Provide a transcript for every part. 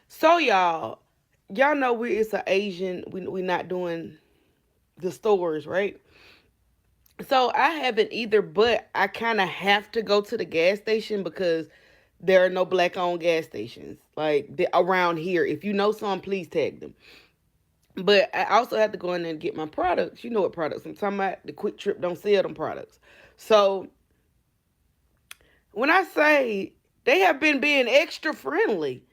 So y'all know it's an Asian. We not doing the stores, right? So I haven't either, but I kind of have to go to the gas station because there are no black owned gas stations like around here. If you know some, please tag them. But I also have to go in there and get my products. You know what products I'm talking about? The Quick Trip don't sell them products. So when I say they have been being extra friendly,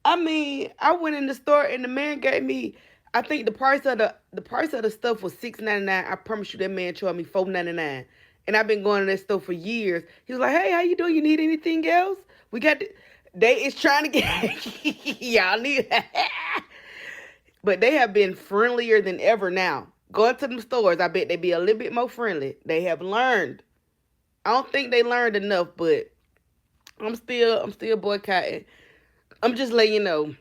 I mean, I went in the store and the man gave me, I think the price of the stuff was $6.99. I promise you that man charged me $4.99. And I've been going to that store for years. He was like, "Hey, how you doing? You need anything else? We got they is trying to get y'all need but they have been friendlier than ever now. Going to them stores, I bet they be a little bit more friendly. They have learned. I don't think they learned enough, but I'm still boycotting. I'm just letting you know.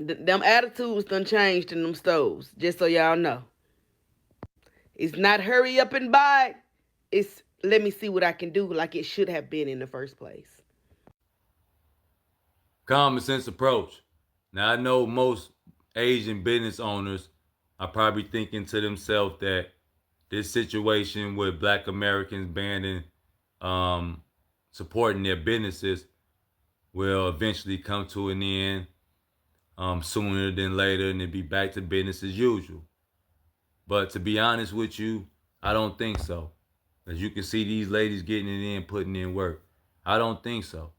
Them attitudes done changed in them stores. Just so y'all know. It's not hurry up and buy. It's let me see what I can do like it should have been in the first place. Common sense approach. Now I know most Asian business owners are probably thinking to themselves that this situation with Black Americans banning, um, supporting their businesses will eventually come to an end, sooner than later, and it'll be back to business as usual. But to be honest with you, I don't think so. As you can see, these ladies getting it in, putting in work. I don't think so.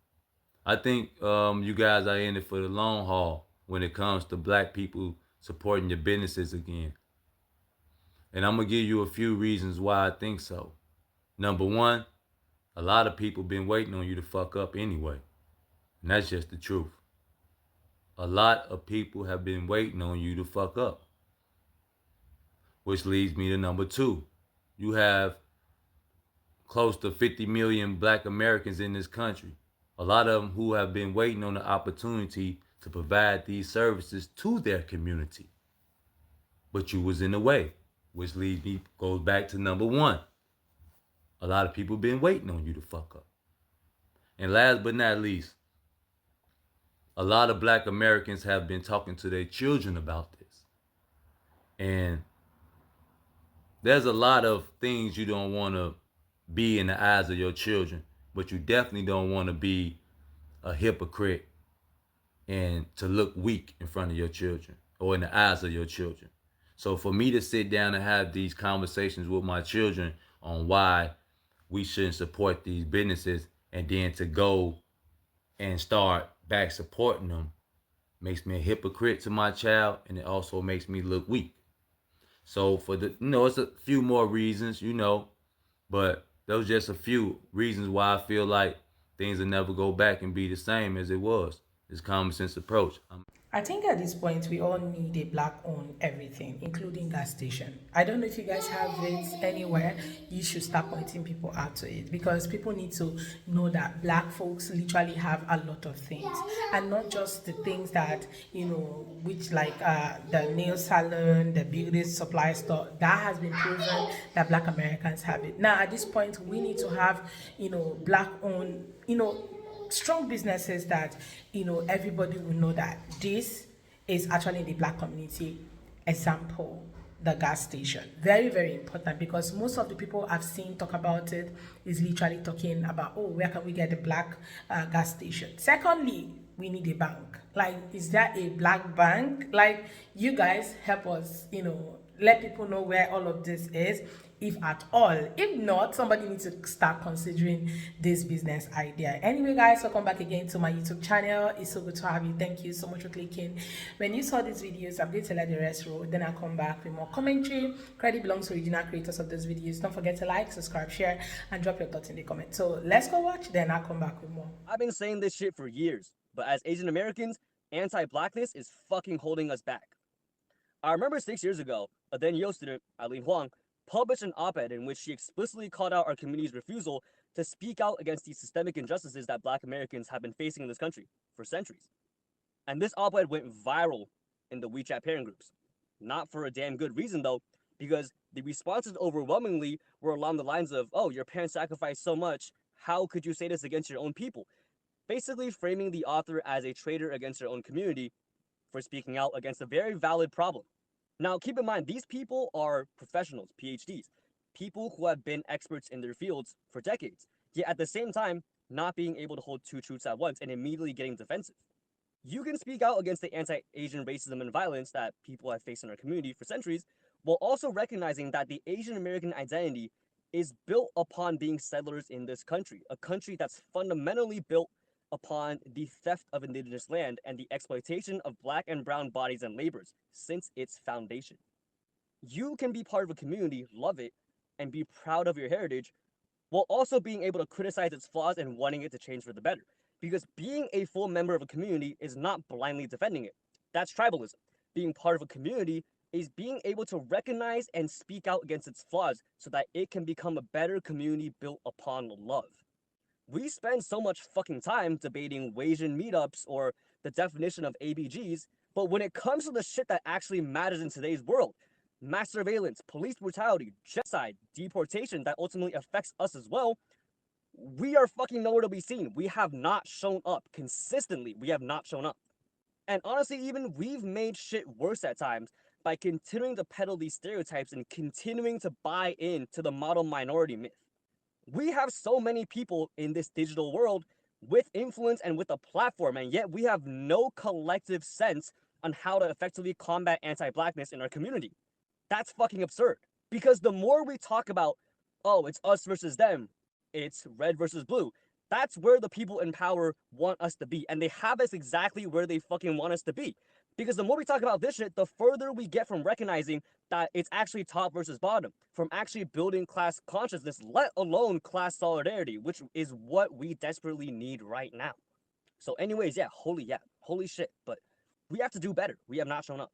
I think you guys are in it for the long haul when it comes to black people supporting your businesses again. And I'm gonna give you a few reasons why I think so. Number one, a lot of people been waiting on you to fuck up anyway. And that's just the truth. A lot of people have been waiting on you to fuck up. Which leads me to number two. You have close to 50 million black Americans in this country. A lot of them who have been waiting on the opportunity to provide these services to their community. But you was in the way, which leads me goes back to number one. A lot of people been waiting on you to fuck up. And last but not least, a lot of black Americans have been talking to their children about this. And there's a lot of things you don't want to be in the eyes of your children, but you definitely don't want to be a hypocrite and to look weak in front of your children or in the eyes of your children. So for me to sit down and have these conversations with my children on why we shouldn't support these businesses and then to go and start back supporting them makes me a hypocrite to my child, and it also makes me look weak. So for the it's a few more reasons, but those just a few reasons why I feel like things will never go back and be the same as it was. It's common sense approach. I think at this point we all need a black on everything, including gas station. I don't know if you guys have it anywhere. You should start pointing people out to it because people need to know that black folks literally have a lot of things, and not just the things that which like the nail salon, the beauty supply store. That has been proven that black Americans have it. Now at this point, we need to have black on strong businesses that everybody will know that this is actually in the black community. Example, the gas station, very very important, because most of the people I've seen talk about it is literally talking about, oh, where can we get a black gas station. Secondly, we need a bank. Like, is there a black bank? Like, you guys help us, let people know where all of this is, if at all. If not, somebody needs to start considering this business idea. Anyway, guys, welcome back again to my YouTube channel. It's so good to have you. Thank you so much for clicking. When you saw these videos, I'm going to let the rest roll. Then I'll come back with more commentary. Credit belongs to original creators of those videos. Don't forget to like, subscribe, share, and drop your thoughts in the comments. So let's go watch, then I'll come back with more. I've been saying this shit for years, but as Asian Americans, anti-blackness is fucking holding us back. I remember 6 years ago, a then Yale student, Eileen Huang, published an op-ed in which she explicitly called out our community's refusal to speak out against the systemic injustices that black Americans have been facing in this country for centuries. And this op-ed went viral in the WeChat parent groups. Not for a damn good reason though, because the responses overwhelmingly were along the lines of, oh, your parents sacrificed so much, how could you say this against your own people? basically framing the author as a traitor against their own community for speaking out against a very valid problem. Now, keep in mind, these people are professionals, PhDs, people who have been experts in their fields for decades, yet at the same time, not being able to hold two truths at once and immediately getting defensive. You can speak out against the anti Asian racism and violence that people have faced in our community for centuries, while also recognizing that the Asian American identity is built upon being settlers in this country, a country that's fundamentally built upon the theft of indigenous land and the exploitation of black and brown bodies and labors since its foundation. You can be part of a community, love it, and be proud of your heritage, while also being able to criticize its flaws and wanting it to change for the better. Because being a full member of a community is not blindly defending it. That's tribalism. Being part of a community is being able to recognize and speak out against its flaws so that it can become a better community built upon love. We spend so much fucking time debating Wasian meetups or the definition of ABGs, but when it comes to the shit that actually matters in today's world, mass surveillance, police brutality, genocide, deportation that ultimately affects us as well, we are fucking nowhere to be seen. We have not shown up consistently. We have not shown up. And honestly, even we've made shit worse at times by continuing to peddle these stereotypes and continuing to buy into the model minority myth. We have so many people in this digital world with influence and with a platform, and yet we have no collective sense on how to effectively combat anti-blackness in our community. That's fucking absurd. Because the more we talk about, oh, it's us versus them, it's red versus blue, that's where the people in power want us to be. And they have us exactly where they fucking want us to be. Because the more we talk about this shit, the further we get from recognizing that it's actually top versus bottom, from actually building class consciousness, let alone class solidarity, which is what we desperately need right now. So anyways, holy shit, but we have to do better. We have not shown up.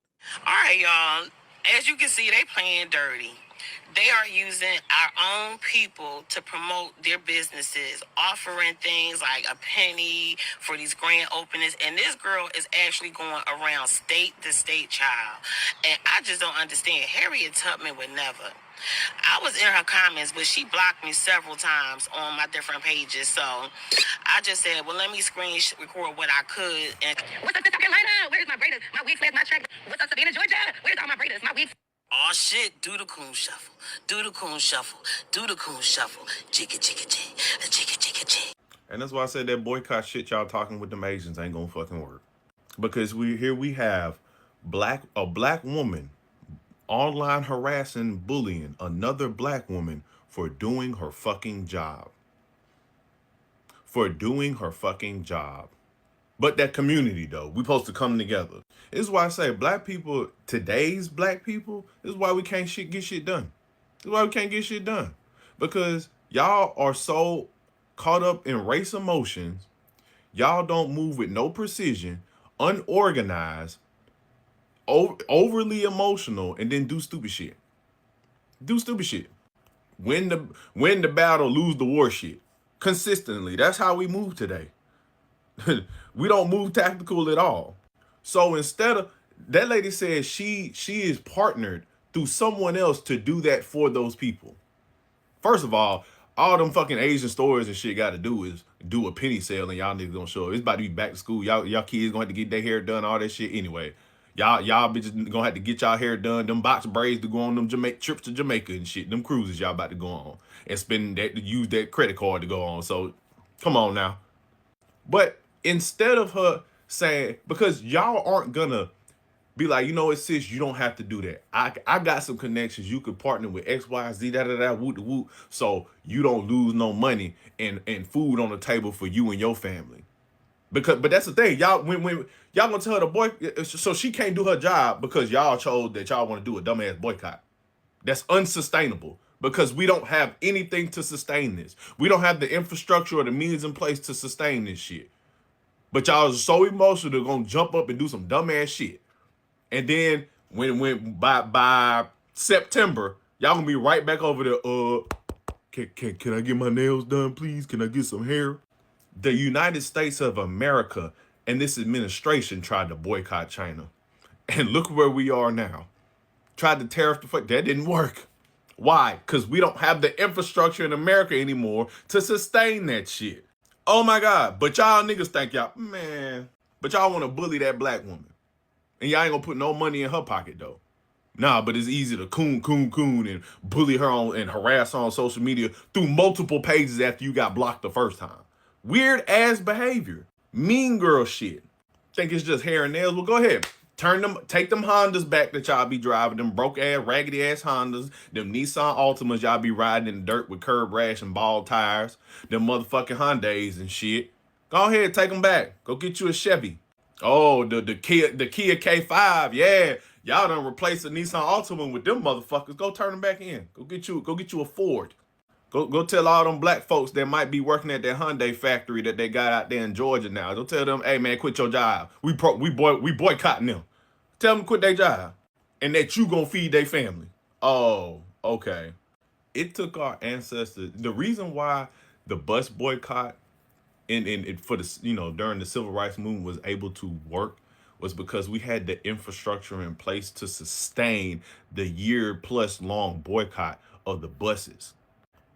All right, y'all. As you can see, they playing dirty. They are using our own people to promote their businesses, offering things like a penny for these grand openings. And this girl is actually going around state to state, child. And I just don't understand. Harriet Tubman would never. I was in her comments, but she blocked me several times on my different pages. So I just said, well, let me screen record what I could. And what's up, South Carolina? Where's my braids? My wig flag, my track. What's up, Savannah, Georgia? Where's all my braids? My wigs. Oh shit, do the coon shuffle. Do the coon shuffle. Do the coon shuffle. Jigga, jigga, jig. Jigga, jigga, jig. And that's why I said that boycott shit y'all talking with them Asians ain't gonna fucking work. Because we have a black woman online harassing, bullying another black woman for doing her fucking job. For doing her fucking job. But that community, though, we supposed to come together. This is why I say black people, today's black people, this is why we can't get shit done. This is why we can't get shit done. Because y'all are so caught up in race emotions. Y'all don't move with no precision, unorganized, overly emotional, and then do stupid shit. Do stupid shit. Win the battle, lose the war shit. Consistently. That's how we move today. We don't move tactical at all. So instead of that lady says she is partnered through someone else to do that for those people. First of all them fucking Asian stores and shit got to do is do a penny sale and y'all niggas gonna show up. It's about to be back to school. Y'all kids gonna have to get their hair done, all that shit anyway. Y'all bitches gonna have to get y'all hair done. Them box braids to go on them trips to Jamaica and shit. Them cruises y'all about to go on and spend that to use that credit card to go on. So come on now. But instead of her saying, because y'all aren't gonna be like, you know what, sis, you don't have to do that. I got some connections. You could partner with X, Y, Z, woot the woot, so you don't lose no money and food on the table for you and your family. But that's the thing, y'all when y'all gonna tell her to boycott, so she can't do her job because y'all chose that y'all want to do a dumbass boycott. That's unsustainable because we don't have anything to sustain this. We don't have the infrastructure or the means in place to sustain this shit. But y'all are so emotional they're gonna jump up and do some dumbass shit. And then when by September, y'all gonna be right back over there. Can I get my nails done, please? Can I get some hair? The United States of America and this administration tried to boycott China. And look where we are now. Tried to tariff the fuck. That didn't work. Why? Because we don't have the infrastructure in America anymore to sustain that shit. Oh my God. But y'all niggas think y'all, man. But y'all want to bully that black woman. And y'all ain't gonna put no money in her pocket though. Nah, but it's easy to coon and bully her on and harass her on social media through multiple pages after you got blocked the first time. Weird ass behavior. Mean girl shit. Think it's just hair and nails? Well, go ahead. Take them Hondas back that y'all be driving, them broke ass, raggedy ass Hondas, them Nissan Altimas y'all be riding in the dirt with curb rash and bald tires, them motherfucking Hyundais and shit. Go ahead, take them back. Go get you a Chevy. Oh, the Kia K5, yeah. Y'all done replaced the Nissan Altima with them motherfuckers. Go turn them back in. Go get you a Ford. Go tell all them black folks that might be working at that Hyundai factory that they got out there in Georgia now. Go tell them, hey man, quit your job. We boycotting them. Tell them to quit their job. And that you gonna feed their family. Oh, okay. It took our ancestors. The reason why the bus boycott and for the during the civil rights movement was able to work was because we had the infrastructure in place to sustain the year plus long boycott of the buses.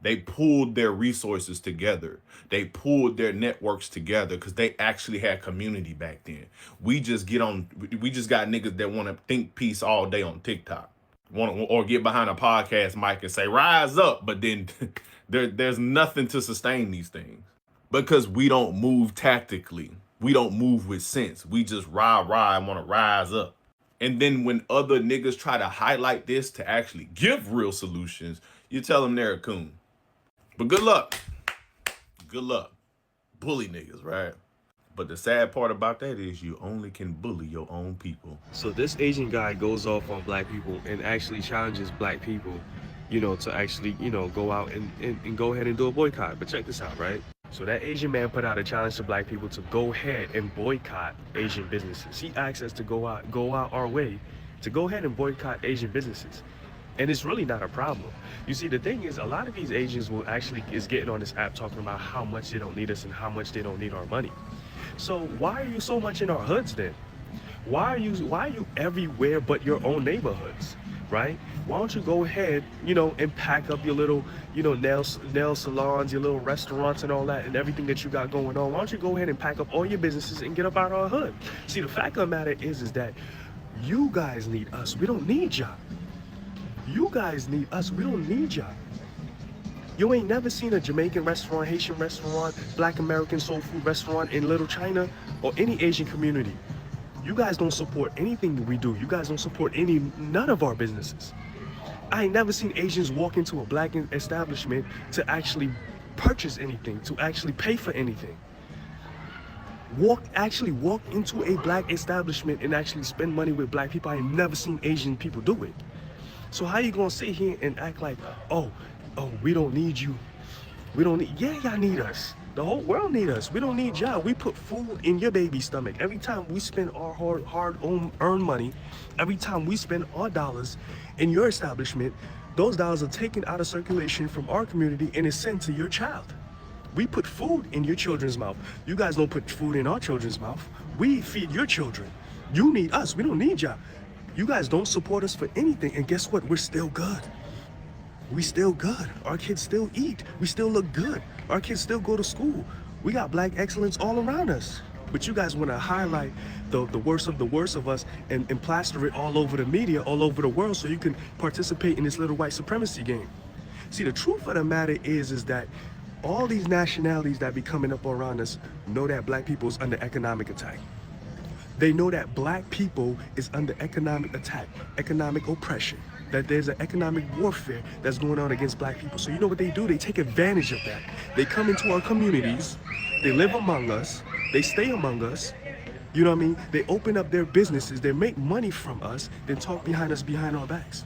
They pulled their resources together. They pulled their networks together because they actually had community back then. We just got niggas that want to think peace all day on TikTok. Or get behind a podcast mic and say, rise up. But then there's nothing to sustain these things. Because we don't move tactically. We don't move with sense. We just rah and want to rise up. And then when other niggas try to highlight this to actually give real solutions, you tell them they're a coon. But good luck. Good luck. Bully niggas, right? But the sad part about that is you only can bully your own people. So this Asian guy goes off on black people and actually challenges black people, to actually, go out and go ahead and do a boycott. But check this out, right? So that Asian man put out a challenge to black people to go ahead and boycott Asian businesses. He asked us to go out our way to go ahead and boycott Asian businesses. And it's really not a problem. You see, the thing is, a lot of these Asians is getting on this app talking about how much they don't need us and how much they don't need our money. So why are you so much in our hoods then? Why are you everywhere but your own neighborhoods, right? Why don't you go ahead, and pack up your little, nail salons, your little restaurants and all that and everything that you got going on? Why don't you go ahead and pack up all your businesses and get up out of our hood? See, the fact of the matter is that you guys need us. We don't need y'all. You guys need us. We don't need y'all. You ain't never seen a Jamaican restaurant, Haitian restaurant, Black American soul food restaurant in Little China or any Asian community. You guys don't support anything that we do. You guys don't support none of our businesses. I ain't never seen Asians walk into a black establishment to actually purchase anything, to actually pay for anything. Actually walk into a black establishment and actually spend money with black people. I ain't never seen Asian people do it. So how you gonna sit here and act like, oh, we don't need you. Yeah, y'all need us. The whole world need us. We don't need y'all. We put food in your baby's stomach. Every time we spend our hard-earned money, every time we spend our dollars in your establishment, those dollars are taken out of circulation from our community and is sent to your child. We put food in your children's mouth. You guys don't put food in our children's mouth. We feed your children. You need us. We don't need y'all. You guys don't support us for anything, and guess what? We're still good. We still good. Our kids still eat. We still look good. Our kids still go to school. We got black excellence all around us. But you guys want to highlight the worst of us and plaster it all over the media, all over the world, so you can participate in this little white supremacy game. See, the truth of the matter is that all these nationalities that be coming up around us know that black people is under economic attack. They know that black people is under economic attack, economic oppression, that there's an economic warfare that's going on against black people. So you know what they do? They take advantage of that. They come into our communities, they live among us, they stay among us, you know what I mean? They open up their businesses, they make money from us, then talk behind us behind our backs.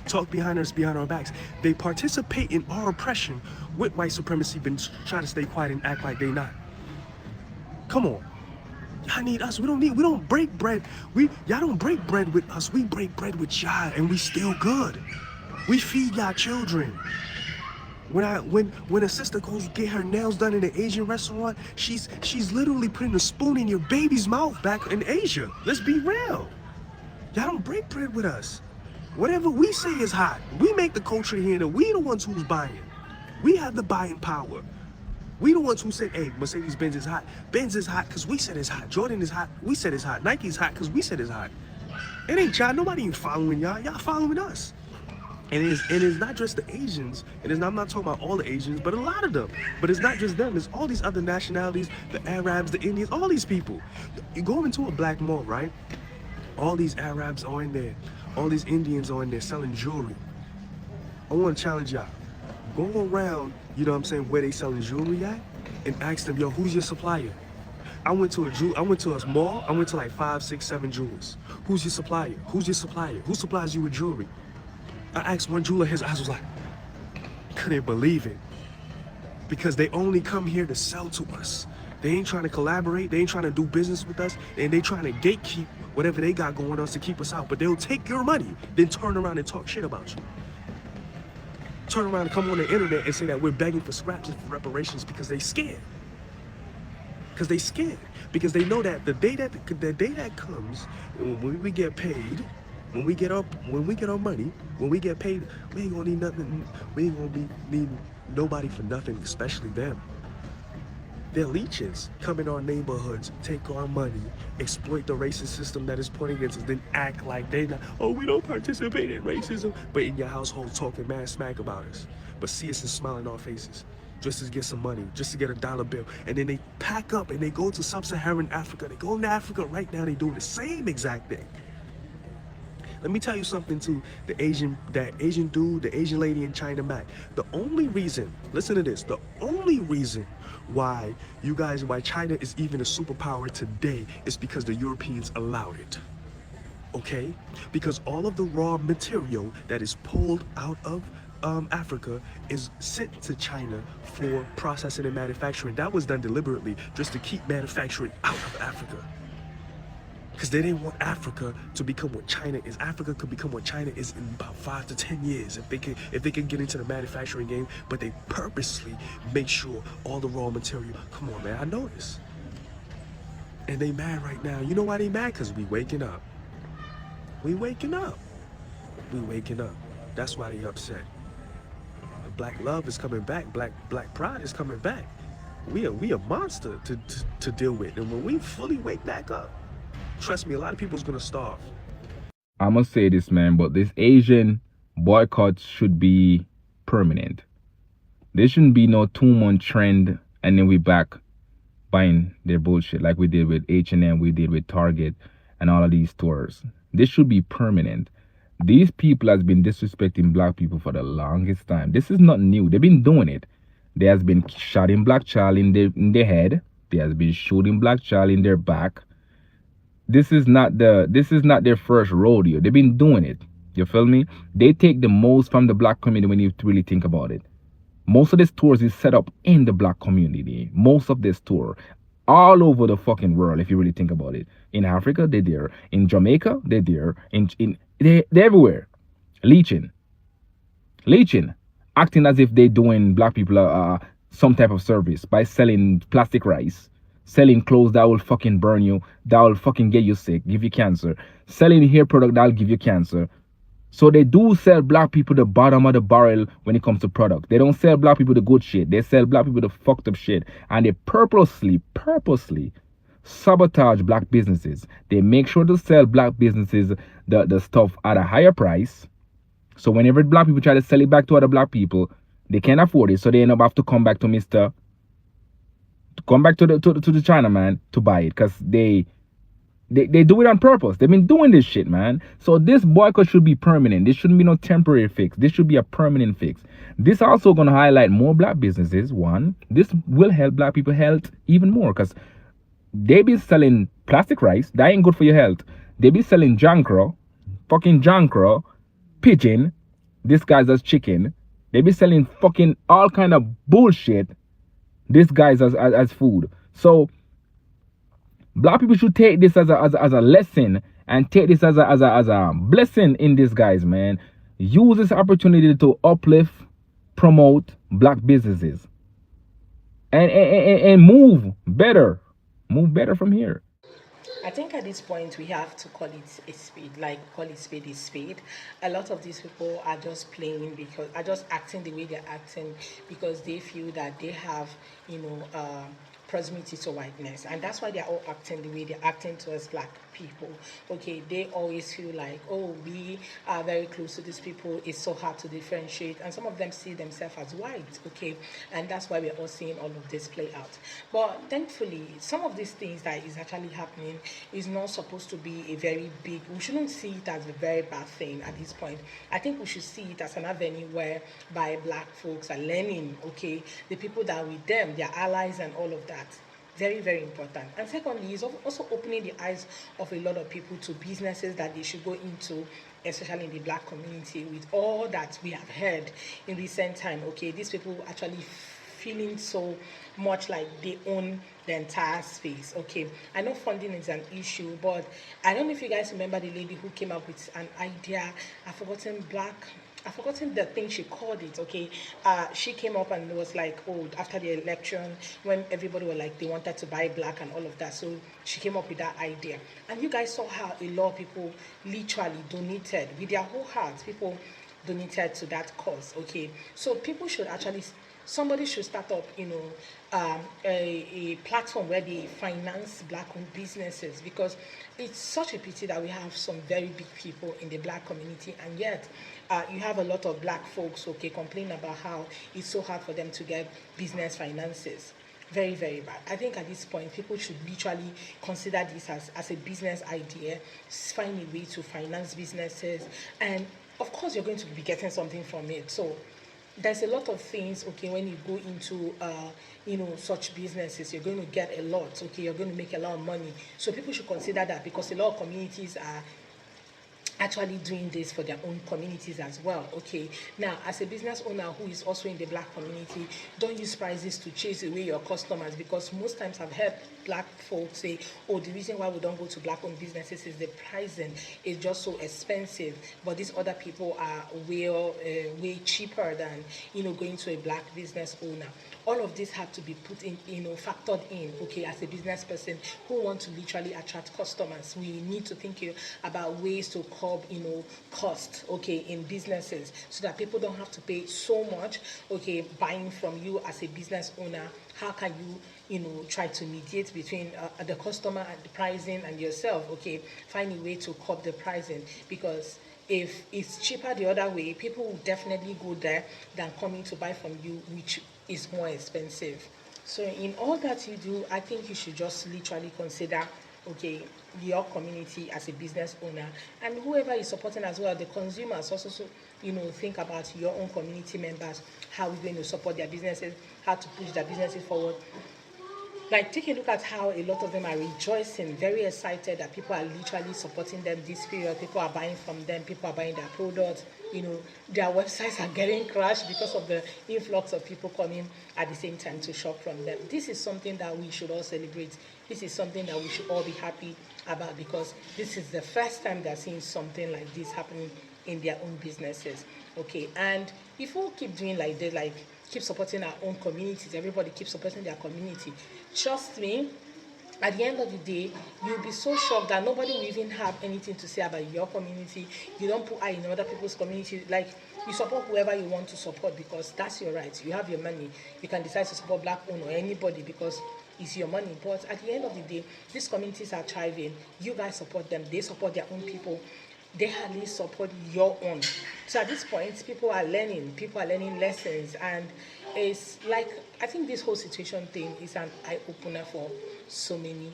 Talk behind us behind our backs. They participate in our oppression with white supremacy, but try to stay quiet and act like they not. Come on. Y'all need us. We don't break bread. Y'all don't break bread with us. We break bread with y'all, and we still good. We feed y'all children. When a sister goes get her nails done in an Asian restaurant, she's literally putting a spoon in your baby's mouth back in Asia. Let's be real. Y'all don't break bread with us. Whatever we say is hot. We make the culture here, and we the ones who's buying. We have the buying power. We the ones who said, hey, Mercedes-Benz is hot. Benz is hot because we said it's hot. Jordan is hot. We said it's hot. Nike's hot because we said it's hot. It ain't y'all. Nobody ain't following y'all. Y'all following us. And it's not just the Asians. I'm not talking about all the Asians, but a lot of them. But it's not just them. It's all these other nationalities, the Arabs, the Indians, all these people. You go into a black mall, right? All these Arabs are in there. All these Indians are in there selling jewelry. I want to challenge y'all. Go around, you know what I'm saying, where they selling jewelry at, and ask them, yo, who's your supplier? I went to a mall. I went to like 5, 6, 7 jewelers. Who's your supplier? Who's your supplier? Who supplies you with jewelry? I asked one jeweler, his eyes was like, couldn't believe it. Because they only come here to sell to us. They ain't trying to collaborate. They ain't trying to do business with us. And they trying to gatekeep whatever they got going on to keep us out. But they'll take your money, then turn around and talk shit about you. Turn around and come on the internet and say that we're begging for scraps and for reparations because they scared. Because they scared. Because they know that the day that comes, when we get paid, when we get our money, when we get paid, we ain't gonna need nothing. We ain't gonna need nobody for nothing, especially them. They're leeches. Come in our neighborhoods, take our money, exploit the racist system that is put against us, then act like they not, oh, we don't participate in racism, but in your household talking mad smack about us. But see us and smile in our faces, just to get some money, just to get a dollar bill. And then they pack up and they go to sub-Saharan Africa. They go into Africa right now, they do the same exact thing. Let me tell you something to that Asian dude, the Asian lady in China Mac. The only reason, listen to this, the only reason why China is even a superpower today is because the Europeans allowed it. Okay? Because all of the raw material that is pulled out of Africa is sent to China for processing and manufacturing. That was done deliberately just to keep manufacturing out of Africa. Because they didn't want Africa to become what China is. Africa could become what China is in about 5 to 10 years if they can get into the manufacturing game. But they purposely make sure all the raw material. Come on, man, I know this. And they mad right now. You know why they mad? Because we waking up. We waking up. We waking up. That's why they upset. Black love is coming back. Black pride is coming back. We a monster to deal with. And when we fully wake back up, trust me, a lot of people's gonna starve. I must say this, man, but this Asian boycott should be permanent. There shouldn't be no 2-month trend and then we back buying their bullshit like we did with H&M, we did with Target and all of these stores. This should be permanent. These people has been disrespecting black people for the longest time. This is not new. They've been doing it. There has been shooting black child in their head. There has been shooting black child in their back. This is not their first rodeo. They've been doing it. You feel me? They take the most from the black community when you really think about it. Most of the stores is set up in the black community. Most of the store. All over the fucking world, if you really think about it. In Africa, they're there. In Jamaica, they're there. They're everywhere. Leeching. Acting as if they're doing black people some type of service by selling plastic rice. Selling clothes that will fucking burn you, that will fucking get you sick, give you cancer. Selling hair product that will give you cancer. So they do sell black people the bottom of the barrel when it comes to product. They don't sell black people the good shit. They sell black people the fucked up shit. And they purposely sabotage black businesses. They make sure to sell black businesses the stuff at a higher price. So whenever black people try to sell it back to other black people, they can't afford it. So they end up have to come back to the China man to buy it because they do it on purpose. They've been doing this shit, man. So this boycott should be permanent. This shouldn't be no temporary fix. This should be a permanent fix. This also gonna highlight more black businesses. One, this will help black people health even more because they be selling plastic rice. That ain't good for your health. They be selling fucking jankro, pigeon, this guy's as chicken. They be selling fucking all kind of bullshit. This guy's as food. So black people should take this as a lesson and take this as a blessing in disguise, man. Use this opportunity to uplift, promote black businesses, and move better from here. I think at this point we have to call it a spade, like call it spade is spade. A lot of these people are just playing because are just acting the way they're acting because they feel that they have, you know, proximity to whiteness, and that's why they're all acting the way they're acting towards black people. Okay, they always feel like, oh, we are very close to these people. It's so hard to differentiate, and some of them see themselves as white. Okay, and that's why we're all seeing all of this play out. But thankfully, some of these things that is actually happening is not supposed to be a very big. We shouldn't see it as a very bad thing at this point. I think we should see it as an avenue whereby black folks are learning. Okay, the people that are with them, their allies, and all of that. Very, very important. And secondly, it's also opening the eyes of a lot of people to businesses that they should go into, especially in the black community, with all that we have heard in recent time. Okay, these people actually feeling so much like they own the entire space. Okay, I know funding is an issue, but I don't know if you guys remember the lady who came up with an idea. I've forgotten the thing she called it. Okay, she came up and was like, oh, after the election, when everybody were like they wanted to buy black and all of that, so she came up with that idea. And you guys saw how a lot of people literally donated with their whole hearts. People donated to that cause. Okay, so people should actually somebody should start up, you know, a platform where they finance black-owned businesses, because it's such a pity that we have some very big people in the black community, and yet you have a lot of black folks, okay, complaining about how it's so hard for them to get business finances. Very, very bad. I think at this point, people should literally consider this as a business idea, find a way to finance businesses, and of course, you're going to be getting something from it. So there's a lot of things, okay, when you go into you know, such businesses, you're going to get a lot, okay, you're going to make a lot of money. So people should consider that, because a lot of communities are actually doing this for their own communities as well. Okay, now as a business owner who is also in the black community, don't use prices to chase away your customers, because most times I've heard black folks say, oh, the reason why we don't go to black owned businesses is the pricing is just so expensive, but these other people are way cheaper than, you know, going to a black business owner. All of this have to be put in, you know, factored in. Okay, as a business person who want to literally attract customers, we need to think about ways to curb, you know, cost, okay, in businesses, so that people don't have to pay so much, okay, buying from you as a business owner. How can you, you know, try to mediate between the customer and the pricing and yourself? Okay, find a way to curb the pricing, because if it's cheaper the other way, people will definitely go there than coming to buy from you, which is more expensive. So in all that you do, I think you should just literally consider, okay, your community as a business owner, and whoever is supporting as well, the consumers also, so, you know, think about your own community members, how we're going to support their businesses, how to push their businesses forward. Like, take a look at how a lot of them are rejoicing, very excited that people are literally supporting them this period. People are buying from them, people are buying their products. You know, their websites are getting crashed because of the influx of people coming at the same time to shop from them. This is something that we should all celebrate. This is something that we should all be happy about, because this is the first time they're seeing something like this happening in their own businesses. Okay, and if we keep doing like this, like keep supporting our own communities, everybody keep supporting their community, trust me, at the end of the day, you'll be so shocked that nobody will even have anything to say about your community. You don't put eye in other people's community. Like, you support whoever you want to support, because that's your right. You have your money. You can decide to support black owned or anybody because it's your money. But at the end of the day, these communities are thriving. You guys support them. They support their own people. They hardly support your own. So at this point, people are learning lessons, and it's like, I think this whole situation thing is an eye opener for so many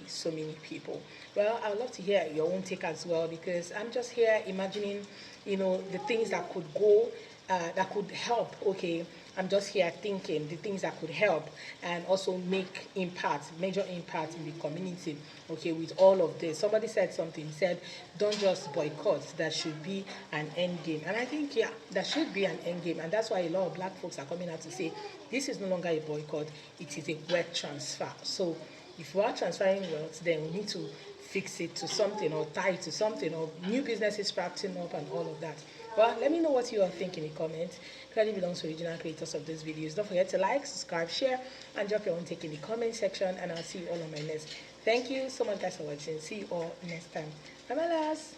people. Well, I would love to hear your own take as well, because I'm just here imagining, you know, the things that could go, that could help. Okay, I'm just here thinking the things that could help and also make impact, major impact in the community. Okay, with all of this, somebody said something. Said, "Don't just boycott. There should be an end game." And I think, yeah, there should be an end game, and that's why a lot of black folks are coming out to say this is no longer a boycott; it is a wealth transfer. So, if we are transferring wealth, then we need to fix it to something, or tie it to something, or new businesses sprouting up and all of that. Well, let me know what you all think in the comments. Credit belongs to original creators of these videos. Don't forget to like, subscribe, share, and drop your own take in the comment section. And I'll see you all on my next Thank you so much, guys, for watching. See you all next time. Bye bye, lads.